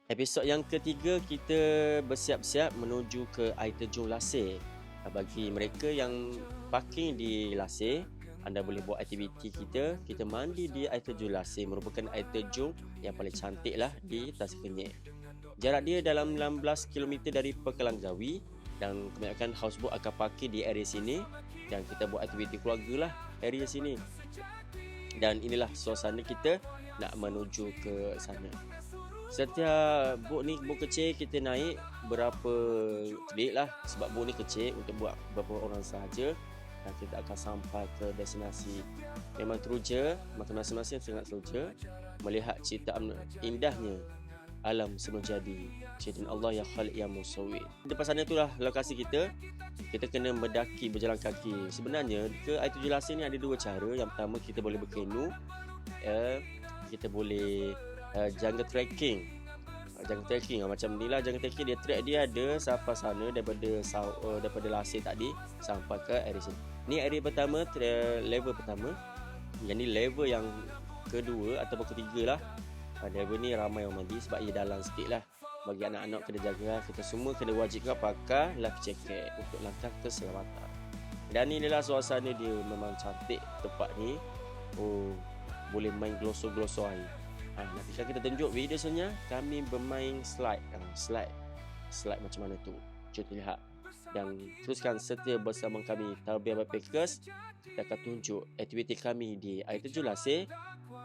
Episod yang ketiga kita bersiap-siap menuju ke air terjun Lasir. Bagi mereka yang parking di Lasir, anda boleh buat aktiviti kita mandi di air terjun Lasir, merupakan air terjun yang paling cantik lah di Tasik Kenyek. Jarak dia dalam 16 km dari Pekelang Gawi dan kebanyakan houseboat akan parkir di area sini dan kita buat aktiviti keluarga lah area sini. Dan inilah suasana kita nak menuju ke sana. Setiap bot ni bot kecil kita naik berapa bilik lah, sebab bot ni kecil untuk buat beberapa orang sahaja dan kita akan sampai ke destinasi. Memang teruja, maka masing-masing sangat teruja melihat ciptaan indahnya alam semula jadi, ciptaan Allah yang khaliq yang musawwir. Depan sana itulah lokasi kita kena mendaki berjalan kaki. Sebenarnya ke air terjun Lasir ni ada dua cara. Yang pertama kita boleh berkenu, kita boleh jungle trekking. Jungle trekking macam ni lah. Jungle trekking dia track dia ada sampai sana daripada Lasir tadi sampai ke area sini. Ni area pertama, level pertama. Yang ni level yang kedua ataupun ketiga lah. Level ni ramai orang mandi sebab ia dalam sikit lah. Bagi anak-anak kena jaga, kita semua kena wajibkan pakai life jacket untuk langkah keselamatan. Dan inilah suasana dia, memang cantik tempat ni. Boleh main glosor-glosor air. Nanti kita tunjuk video sebenarnya kami bermain slide macam mana tu, cuba lihat dan teruskan setia bersama kami Tarbiyah Backpackers. Kita akan tunjuk aktiviti kami di air terjun Lasir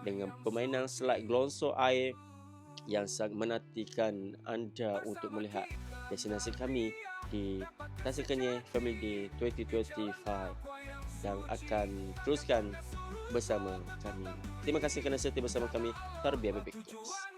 dengan permainan slide glosor air yang sangat menantikan anda untuk melihat destinasi kami di Tasik Kenyek Family Day 2025 yang akan teruskan bersama kami. Terima kasih kerana setia bersama kami Tarbiyah Backpackers.